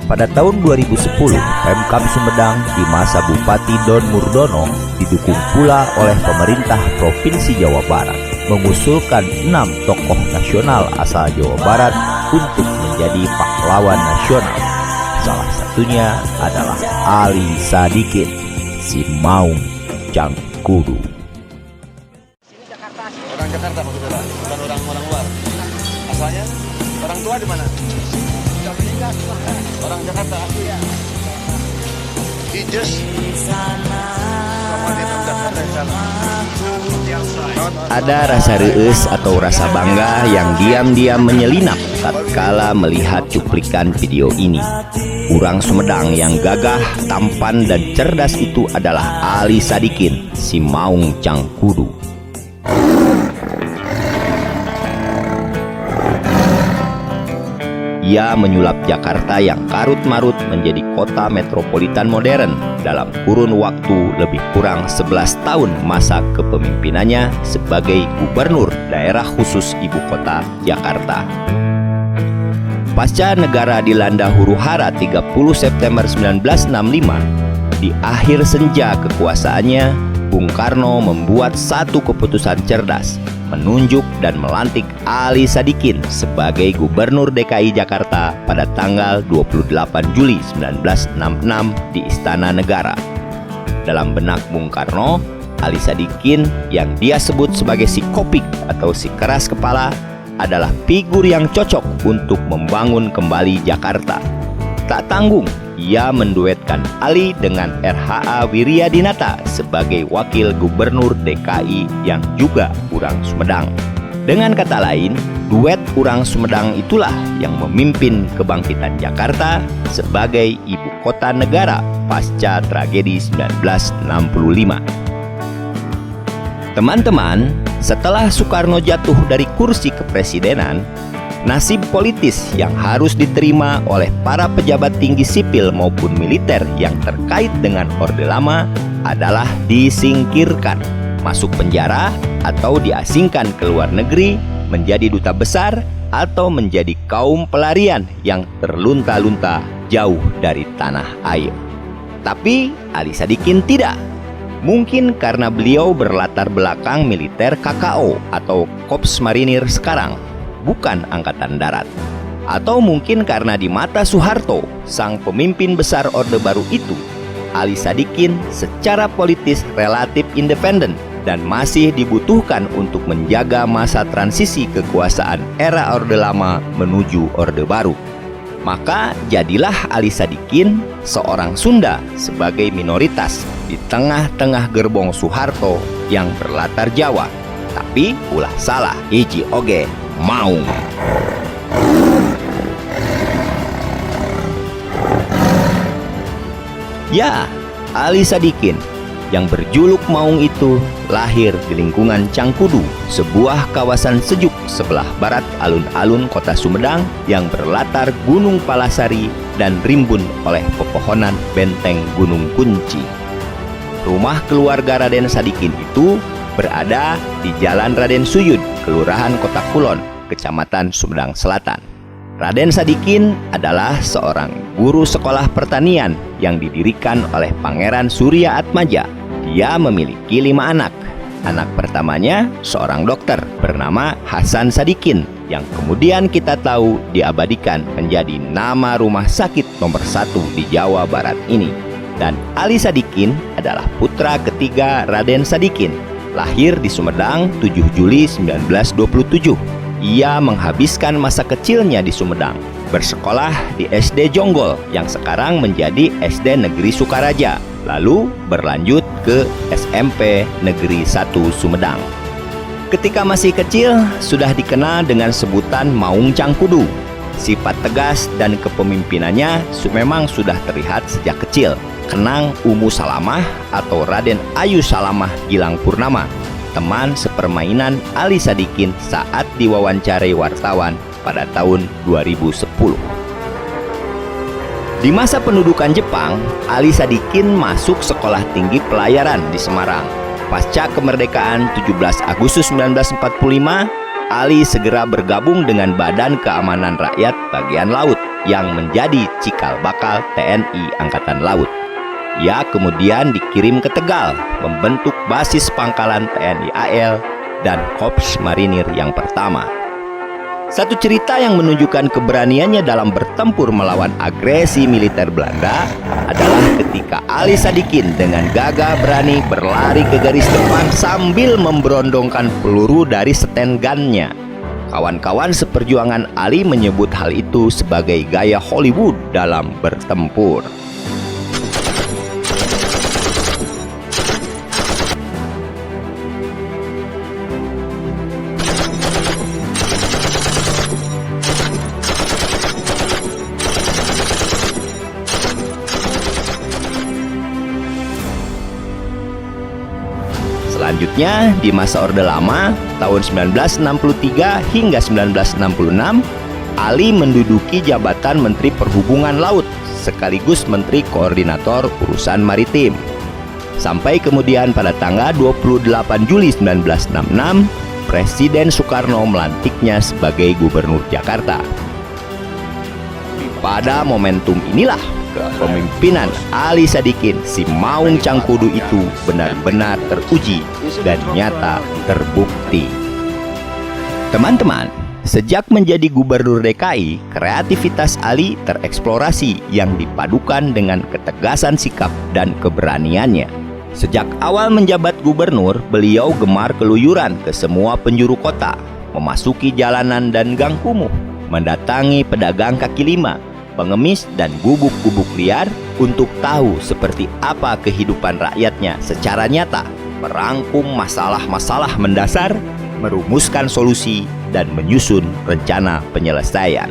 Pada tahun 2010, Pemkab Sumedang di masa Bupati Don Murdono didukung pula oleh pemerintah Provinsi Jawa Barat mengusulkan 6 tokoh nasional asal Jawa Barat untuk menjadi pahlawan nasional. Salah satunya adalah Ali Sadikin, si Maung Cangkudu. Ini Jakarta. Orang Jakarta maksudnya, bukan orang luar. Asalnya orang tua di mana? Sudah meninggal semua. Orang Jakarta asli ya. Ijes. Ada rasa reus atau rasa bangga yang diam-diam menyelinap tatkala melihat cuplikan video ini. Urang Sumedang yang gagah, tampan, dan cerdas itu adalah Ali Sadikin, si Maung Cangkudu. Ia menyulap Jakarta yang karut-marut menjadi kota metropolitan modern dalam kurun waktu lebih kurang 11 tahun masa kepemimpinannya sebagai gubernur daerah khusus ibu kota Jakarta. Pasca negara dilanda huru-hara 30 September 1965, di akhir senja kekuasaannya, Bung Karno membuat satu keputusan cerdas, menunjuk dan melantik Ali Sadikin sebagai Gubernur DKI Jakarta pada tanggal 28 Juli 1966 di Istana Negara. Dalam benak Bung Karno, Ali Sadikin yang dia sebut sebagai si kopik atau si keras kepala adalah figur yang cocok untuk membangun kembali Jakarta. Tak tanggung, ia menduetkan Ali dengan RHA Wiryadinata sebagai wakil gubernur DKI yang juga urang Sumedang. Dengan kata lain, duet urang Sumedang itulah yang memimpin kebangkitan Jakarta sebagai ibu kota negara pasca tragedi 1965. Teman-teman, setelah Soekarno jatuh dari kursi kepresidenan, nasib politis yang harus diterima oleh para pejabat tinggi sipil maupun militer yang terkait dengan Orde Lama adalah disingkirkan, masuk penjara, atau diasingkan ke luar negeri, menjadi duta besar, atau menjadi kaum pelarian yang terlunta-lunta jauh dari tanah air. Tapi Ali Sadikin tidak. Mungkin karena beliau berlatar belakang militer KKO atau Korps Marinir sekarang, bukan Angkatan Darat. Atau mungkin karena di mata Soeharto, sang pemimpin besar Orde Baru itu, Ali Sadikin secara politis relatif independen dan masih dibutuhkan untuk menjaga masa transisi kekuasaan era Orde Lama menuju Orde Baru. Maka jadilah Ali Sadikin seorang Sunda sebagai minoritas di tengah-tengah gerbong Soeharto yang berlatar Jawa. Tapi ulah salah, hiji oge Maung. Ya, Ali Sadikin yang berjuluk Maung itu lahir di lingkungan Cangkudu, sebuah kawasan sejuk sebelah barat alun-alun kota Sumedang yang berlatar Gunung Palasari dan rimbun oleh pepohonan benteng Gunung Kunci. Rumah keluarga Raden Sadikin itu berada di Jalan Raden Suyud, Kelurahan Kota Kulon, Kecamatan Sumedang Selatan. Raden Sadikin adalah seorang guru sekolah pertanian yang didirikan oleh Pangeran Surya Atmaja. Dia memiliki 5 anak. Anak pertamanya seorang dokter bernama Hasan Sadikin yang kemudian kita tahu diabadikan menjadi nama rumah sakit nomor 1 di Jawa Barat ini. Dan Ali Sadikin adalah putra ketiga Raden Sadikin, lahir di Sumedang 7 Juli 1927. Ia menghabiskan masa kecilnya di Sumedang, bersekolah di SD Jonggol yang sekarang menjadi SD Negeri Sukaraja, lalu berlanjut ke SMP Negeri 1 Sumedang. Ketika masih kecil, sudah dikenal dengan sebutan Maung Cangkudu. Sifat tegas dan kepemimpinannya memang sudah terlihat sejak kecil. Kenang Umu Salamah atau Raden Ayu Salamah Gilang Purnama, teman sepermainan Ali Sadikin saat diwawancarai wartawan pada tahun 2010. Di masa pendudukan Jepang, Ali Sadikin masuk Sekolah Tinggi Pelayaran di Semarang. Pasca kemerdekaan 17 Agustus 1945, Ali segera bergabung dengan Badan Keamanan Rakyat Bagian Laut yang menjadi cikal bakal TNI Angkatan Laut. Ia kemudian dikirim ke Tegal membentuk basis pangkalan TNI AL dan Korps Marinir yang pertama. Satu cerita yang menunjukkan keberaniannya dalam bertempur melawan agresi militer Belanda adalah ketika Ali Sadikin dengan gagah berani berlari ke garis depan sambil memberondongkan peluru dari stand gun-nya. Kawan-kawan seperjuangan Ali menyebut hal itu sebagai gaya Hollywood dalam bertempur. Selanjutnya, di masa Orde Lama, tahun 1963 hingga 1966, Ali menduduki jabatan Menteri Perhubungan Laut sekaligus Menteri Koordinator Urusan Maritim. Sampai kemudian pada tanggal 28 Juli 1966, Presiden Soekarno melantiknya sebagai Gubernur Jakarta. Pada momentum inilah kepemimpinan Ali Sadikin, si Maung Cangkudu itu benar-benar teruji dan nyata terbukti. Teman-teman, sejak menjadi Gubernur DKI, kreativitas Ali tereksplorasi yang dipadukan dengan ketegasan sikap dan keberaniannya. Sejak awal menjabat gubernur, beliau gemar keluyuran ke semua penjuru kota, memasuki jalanan dan gang kumuh, mendatangi pedagang kaki lima, pengemis dan gubuk-gubuk liar untuk tahu seperti apa kehidupan rakyatnya secara nyata, merangkum masalah-masalah mendasar, merumuskan solusi, dan menyusun rencana penyelesaian.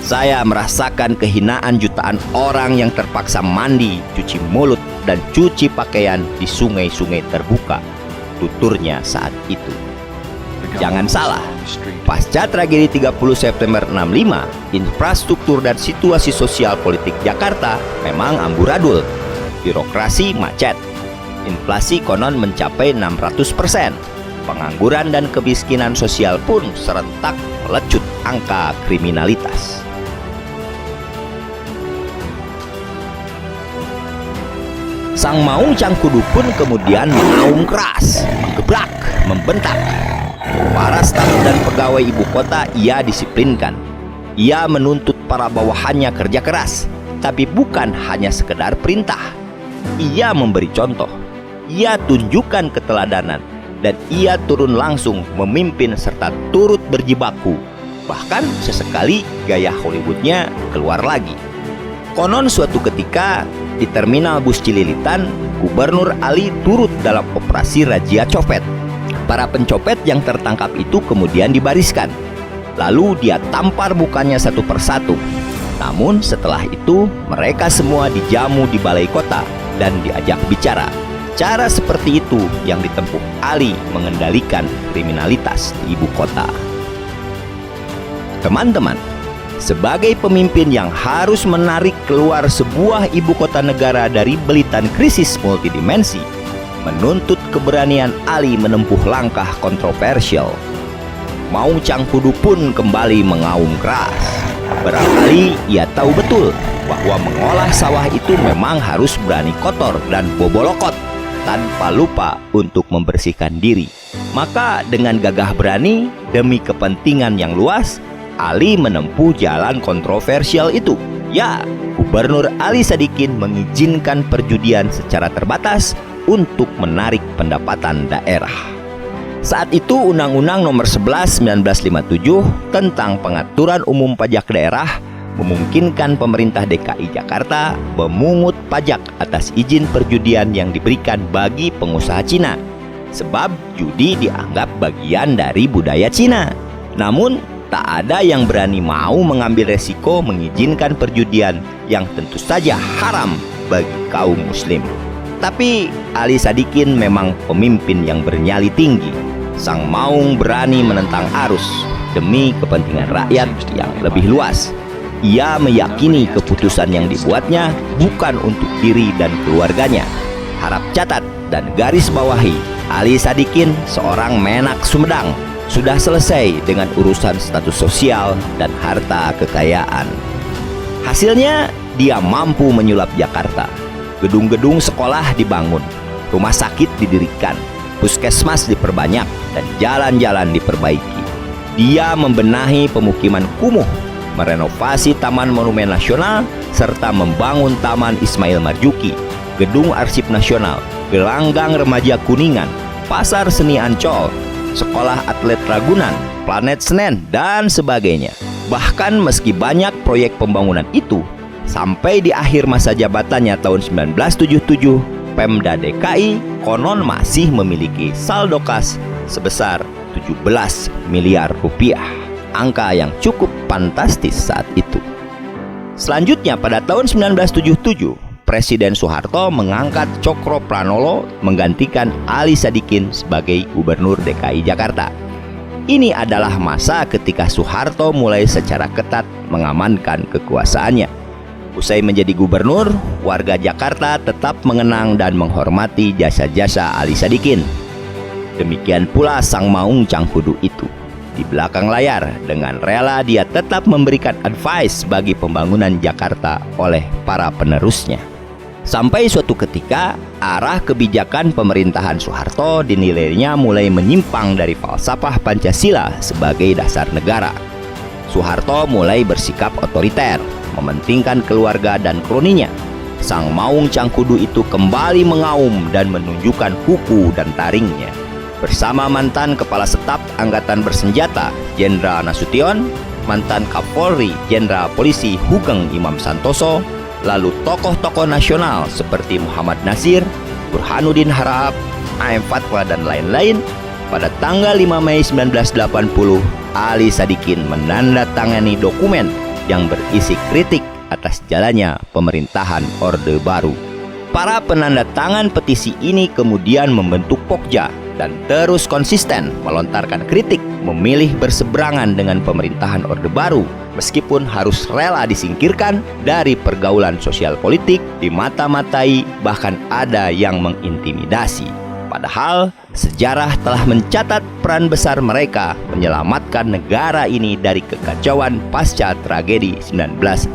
Saya merasakan kehinaan jutaan orang yang terpaksa mandi, cuci mulut, dan cuci pakaian di sungai-sungai terbuka, tuturnya saat itu. Jangan salah, pasca tragedi 30 September 65, infrastruktur dan situasi sosial politik Jakarta memang amburadul. Birokrasi macet, inflasi konon mencapai 600%, pengangguran dan kemiskinan sosial pun serentak melecut angka kriminalitas. Sang Maung Cangkudu pun kemudian mengaum keras, menggebrak, membentak. Para staf dan pegawai ibu kota ia disiplinkan. Ia menuntut para bawahannya kerja keras, tapi bukan hanya sekedar perintah. Ia memberi contoh, ia tunjukkan keteladanan, dan ia turun langsung memimpin serta turut berjibaku. Bahkan sesekali gaya Hollywoodnya keluar lagi. Konon suatu ketika di terminal bus Cililitan, Gubernur Ali turut dalam operasi razia copet. Para pencopet yang tertangkap itu kemudian dibariskan. Lalu dia tampar mukanya satu persatu. Namun setelah itu mereka semua dijamu di balai kota dan diajak bicara. Cara seperti itu yang ditempuh Ali mengendalikan kriminalitas di ibu kota. Teman-teman, sebagai pemimpin yang harus menarik keluar sebuah ibu kota negara dari belitan krisis multidimensi, menuntut keberanian Ali menempuh langkah kontroversial. Maung Cangkudu pun kembali mengaum keras. Barangkali ia tahu betul bahwa mengolah sawah itu memang harus berani kotor dan bobolokot, tanpa lupa untuk membersihkan diri. Maka dengan gagah berani demi kepentingan yang luas, Ali menempuh jalan kontroversial itu. Ya, Gubernur Ali Sadikin mengizinkan perjudian secara terbatas untuk menarik pendapatan daerah. Saat itu Undang-Undang Nomor 11 1957 tentang Pengaturan Umum Pajak Daerah memungkinkan pemerintah DKI Jakarta memungut pajak atas izin perjudian yang diberikan bagi pengusaha Cina, sebab judi dianggap bagian dari budaya Cina. Namun tak ada yang berani mau mengambil resiko mengizinkan perjudian yang tentu saja haram bagi kaum muslim. Tapi Ali Sadikin memang pemimpin yang bernyali tinggi. Sang Maung berani menentang arus demi kepentingan rakyat yang lebih luas. Ia meyakini keputusan yang dibuatnya bukan untuk diri dan keluarganya. Harap catat dan garis bawahi, Ali Sadikin seorang Menak Sumedang, sudah selesai dengan urusan status sosial dan harta kekayaan. Hasilnya, dia mampu menyulap Jakarta. Gedung-gedung sekolah dibangun, rumah sakit didirikan, puskesmas diperbanyak, dan jalan-jalan diperbaiki. Dia membenahi pemukiman kumuh, merenovasi Taman Monumen Nasional, serta membangun Taman Ismail Marzuki, Gedung Arsip Nasional, Gelanggang Remaja Kuningan, Pasar Seni Ancol, Sekolah Atlet Ragunan, Planet Senen, dan sebagainya. Bahkan meski banyak proyek pembangunan itu, sampai di akhir masa jabatannya tahun 1977, Pemda DKI konon masih memiliki saldo kas sebesar 17 miliar rupiah. Angka yang cukup fantastis saat itu. Selanjutnya pada tahun 1977, Presiden Soeharto mengangkat Cokro Pranolo menggantikan Ali Sadikin sebagai Gubernur DKI Jakarta. Ini adalah masa ketika Soeharto mulai secara ketat mengamankan kekuasaannya. Usai menjadi gubernur, warga Jakarta tetap mengenang dan menghormati jasa-jasa Ali Sadikin. Demikian pula Sang Maung Cangkudu itu. Di belakang layar, dengan rela dia tetap memberikan advice bagi pembangunan Jakarta oleh para penerusnya. Sampai suatu ketika, arah kebijakan pemerintahan Soeharto dinilainya mulai menyimpang dari falsafah Pancasila sebagai dasar negara. Soeharto mulai bersikap otoriter, mementingkan keluarga dan kroninya. Sang Maung Cangkudu itu kembali mengaum dan menunjukkan kuku dan taringnya. Bersama mantan Kepala Staf Angkatan Bersenjata Jenderal Nasution, mantan Kapolri Jenderal Polisi Hugeng Imam Santoso, lalu tokoh-tokoh nasional seperti Muhammad Nasir, Burhanuddin Harahap, A.M. Fatwa, dan lain-lain, pada tanggal 5 Mei 1980, Ali Sadikin menandatangani dokumen yang berisi kritik atas jalannya pemerintahan Orde Baru. Para penandatangan petisi ini kemudian membentuk Pokja dan terus konsisten melontarkan kritik, memilih berseberangan dengan pemerintahan Orde Baru, meskipun harus rela disingkirkan dari pergaulan sosial politik, dimata-matai, bahkan ada yang mengintimidasi. Padahal sejarah telah mencatat peran besar mereka menyelamatkan negara ini dari kekacauan pasca tragedi 1965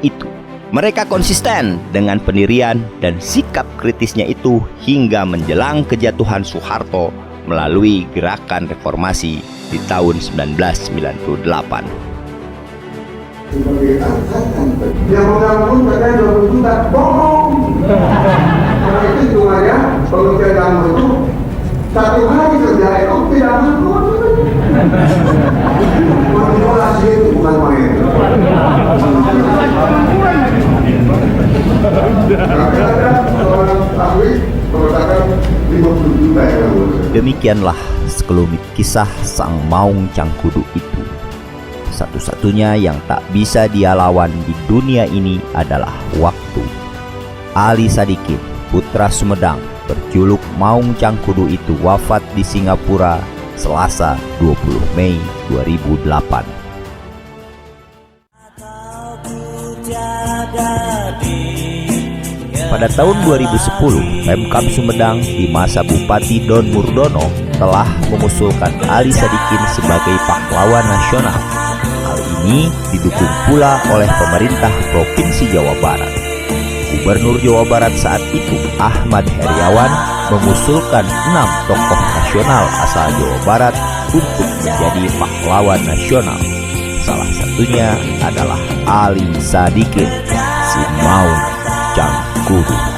itu. Mereka konsisten dengan pendirian dan sikap kritisnya itu hingga menjelang kejatuhan Soeharto melalui gerakan reformasi di tahun 1998. Yang menggabung katanya 20 juta, bohong. Karena itu hitungannya pengertian kamu itu 1 hari kerja itu tidak mampu. Manipulasi itu bukan main. Demikianlah sekelumit kisah Sang Maung Cangkudu itu. Satu-satunya yang tak bisa dia lawan di dunia ini adalah waktu. Ali Sadikin, putra Sumedang, berjuluk Maung Cangkudu itu wafat di Singapura Selasa 20 Mei 2008. Pada tahun 2010, Pemkab Sumedang di masa Bupati Don Murdono telah mengusulkan Ali Sadikin sebagai pahlawan nasional. Hal ini didukung pula oleh pemerintah Provinsi Jawa Barat. Gubernur Jawa Barat saat itu, Ahmad Heriawan, mengusulkan 6 tokoh nasional asal Jawa Barat untuk menjadi pahlawan nasional. Salah satunya adalah Ali Sadikin, si Maung Cangkudu.